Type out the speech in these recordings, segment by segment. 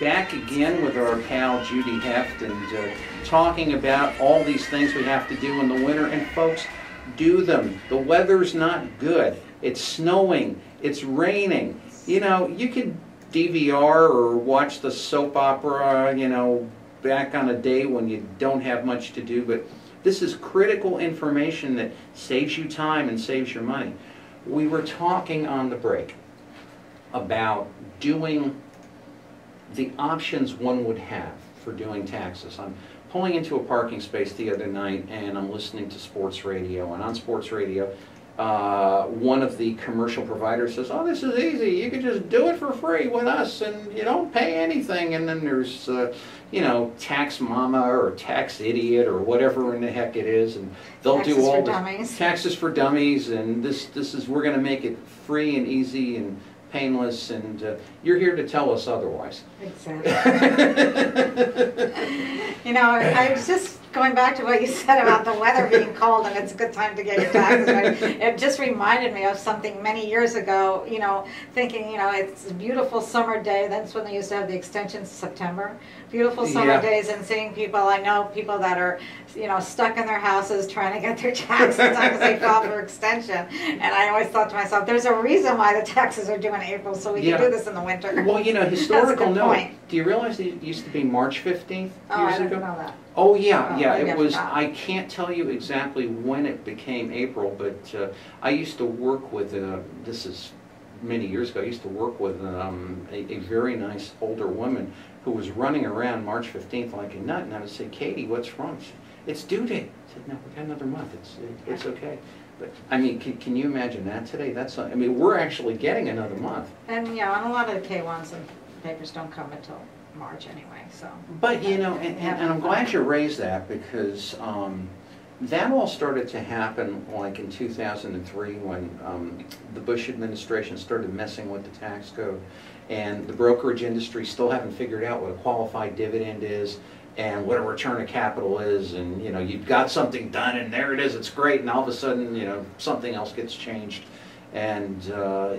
back again with our pal Judy Heft and talking about all these things we have to do in the winter. And folks, do them. The weather's not good. It's snowing. It's raining. You know, you could DVR or watch the soap opera, you know, back on a day when you don't have much to do, but this is critical information that saves you time and saves your money. We were talking on the break about doing the options one would have for doing taxes. I'm pulling into a parking space the other night and I'm listening to sports radio, and on sports radio one of the commercial providers says, oh, this is easy, you can just do it for free with us and you don't pay anything. And then there's you know, tax mama or tax idiot or whatever in the heck it is, and they'll do all the taxes for dummies, and this is, we're going to make it free and easy and painless, and you're here to tell us otherwise. Exactly. You know, I was just going back to what you said about the weather being cold and it's a good time to get your taxes ready. It just reminded me of something many years ago, you know, thinking, you know, it's a beautiful summer day. That's when they used to have the extensions September. Beautiful summer days, and seeing people, I know people that are, you know, stuck in their houses trying to get their taxes done because they filed for extension. And I always thought to myself, there's a reason why the taxes are due in April, so we can do this in the winter. Well, you know, historical note. Do you realize it used to be March 15th years ago? I didn't know that. Oh yeah, yeah. It was. I can't tell you exactly when it became April, but I used to work with. This is many years ago. I used to work with a very nice older woman who was running around March 15th like a nut, and I would say, Katie, what's wrong? She said, it's due date. I said, no, we got another month. It's okay. But I mean, can you imagine that today? That's. I mean, we're actually getting another month. And yeah, and a lot of the K1s and papers don't come until March anyway, so. But you know, and I'm glad you raised that, because that all started to happen like in 2003 when the Bush administration started messing with the tax code, and the brokerage industry still haven't figured out what a qualified dividend is and what a return of capital is, and you know, you've got something done and there it is, it's great, and all of a sudden, you know, something else gets changed. And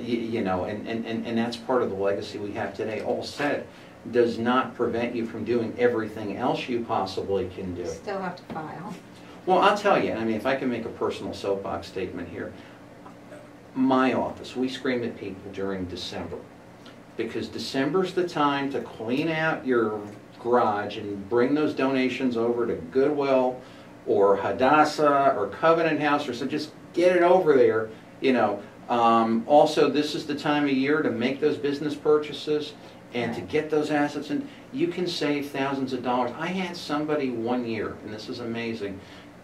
you know, and that's part of the legacy we have today. All said, does not prevent you from doing everything else you possibly can do. Still have to file. Well, I'll tell you, I mean, if I can make a personal soapbox statement here, my office, we scream at people during December, because December's the time to clean out your garage and bring those donations over to Goodwill or Hadassah or Covenant House, or so just get it over there, you know. Also, this is the time of year to make those business purchases and to get those assets, and you can save thousands of dollars. I had somebody one year, and this is amazing,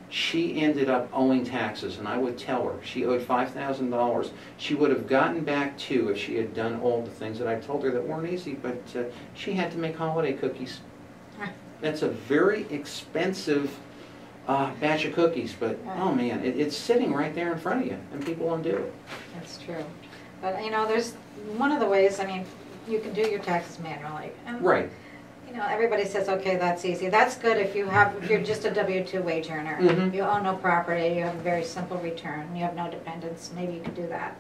she ended up owing taxes, and I would tell her she owed $5,000. She would have gotten back $2,000 if she had done all the things that I told her that weren't easy, but she had to make holiday cookies. That's a very expensive batch of cookies, but oh man, it's sitting right there in front of you, and people don't do it. That's true. But you know, there's one of the ways, I mean, you can do your taxes manually. And, right. You know, everybody says, okay, that's easy. That's good if you're just a W-2 wage earner. Mm-hmm. You own no property, you have a very simple return, you have no dependents, maybe you could do that.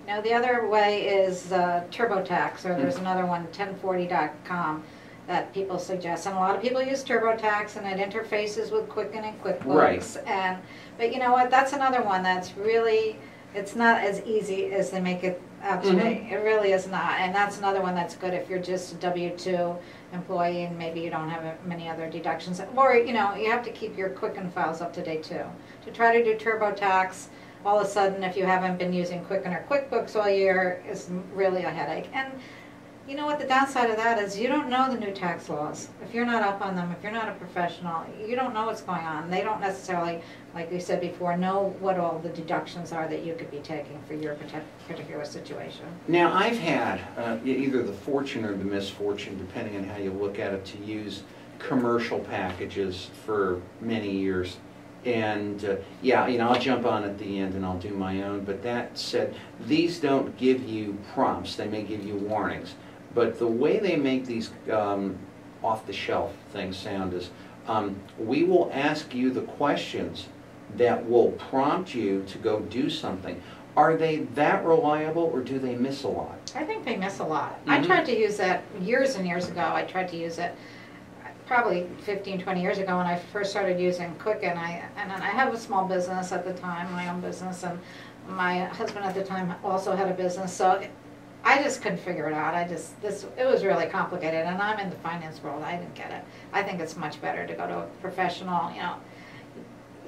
Now the other way is TurboTax, or there's another one, 1040.com, that people suggest. And a lot of people use TurboTax, and it interfaces with Quicken and QuickBooks. Right. But you know what, that's another one that's really, it's not as easy as they make it out to be. It really is not. And that's another one that's good if you're just a W-2 employee and maybe you don't have many other deductions. Or, you know, you have to keep your Quicken files up to date too. To try to do TurboTax, all of a sudden, if you haven't been using Quicken or QuickBooks all year, is really a headache. And you know what, the downside of that is you don't know the new tax laws. If you're not up on them, if you're not a professional, you don't know what's going on. They don't necessarily, like we said before, know what all the deductions are that you could be taking for your particular situation. Now, I've had either the fortune or the misfortune, depending on how you look at it, to use commercial packages for many years. And yeah, you know, I'll jump on at the end and I'll do my own. But that said, these don't give you prompts. They may give you warnings. But the way they make these off-the-shelf things sound is, we will ask you the questions that will prompt you to go do something. Are they that reliable, or do they miss a lot? I think they miss a lot. I tried to use that years and years ago. I tried to use it probably 15, 20 years ago when I first started using Quicken. And I have a small business at the time, my own business, and my husband at the time also had a business. So I just couldn't figure it out. It was really complicated, and I'm in the finance world. I didn't get it. I think it's much better to go to a professional. You know,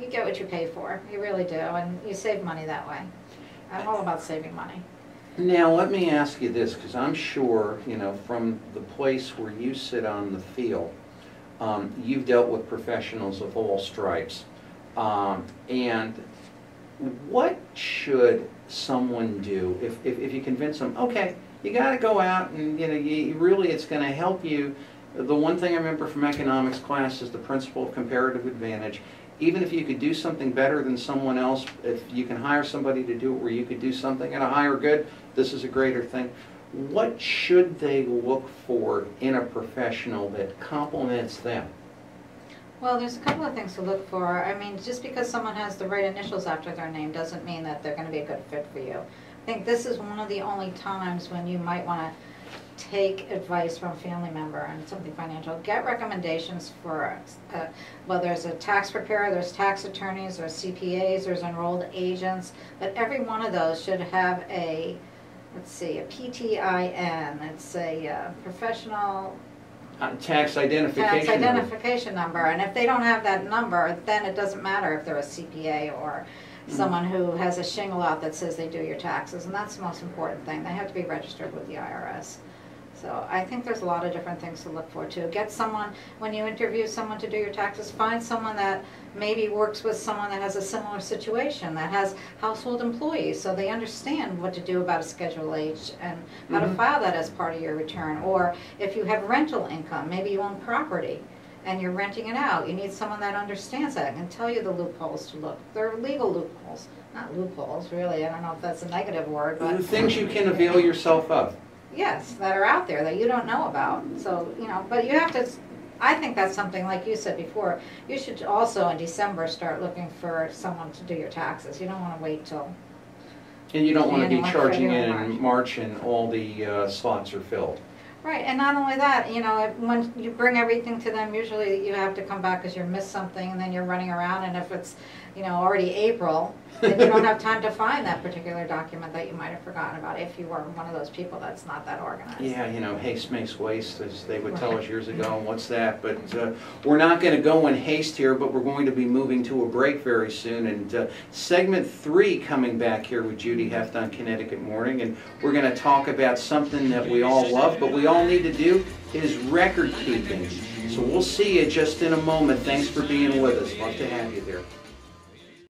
you get what you pay for. You really do, and you save money that way. I'm all about saving money. Now, let me ask you this, because I'm sure, you know, from the place where you sit on the field, you've dealt with professionals of all stripes. And what should someone do if you convince them, okay, you got to go out and, you know, really it's going to help you. The one thing I remember from economics class is the principle of comparative advantage. Even if you could do something better than someone else, if you can hire somebody to do it where you could do something at a higher good, this is a greater thing. What should they look for in a professional that complements them? Well, there's a couple of things to look for. I mean, just because someone has the right initials after their name doesn't mean that they're going to be a good fit for you. I think this is one of the only times when you might want to take advice from a family member on something financial. Get recommendations for, well, there's a tax preparer, there's tax attorneys, there's CPAs, there's enrolled agents, but every one of those should have a, let's see, a PTIN. It's a professional tax identification number. And if they don't have that number, then it doesn't matter if they're a CPA or someone who has a shingle out that says they do your taxes, and that's the most important thing. They have to be registered with the IRS. So I think there's a lot of different things to look for too. Get someone, when you interview someone to do your taxes, find someone that maybe works with someone that has a similar situation, that has household employees, so they understand what to do about a Schedule H and how to file that as part of your return. Or if you have rental income, maybe you own property and you're renting it out, you need someone that understands that and can tell you the loopholes to look. They're legal loopholes, not loopholes really. I don't know if that's a negative word, but things you can avail yourself of. Yes, that are out there that you don't know about. So, you know, but you have to, I think that's something, like you said before, you should also in December start looking for someone to do your taxes. You don't want to wait till. And you don't want to be January, charging February, in March and all the slots are filled. Right, and not only that, you know, when you bring everything to them, usually you have to come back because you missed something, and then you're running around, and if it's, you know, already April, then you don't have time to find that particular document that you might have forgotten about if you were one of those people that's not that organized. Yeah, you know, haste makes waste, as they would tell us years ago, and what's that? But we're not going to go in haste here, but we're going to be moving to a break very soon. And segment 3 coming back here with Judy Heft on Connecticut Morning, and we're going to talk about something that we all love, but we all need to do, is record keeping. So we'll see you just in a moment. Thanks for being with us. Love to have you there.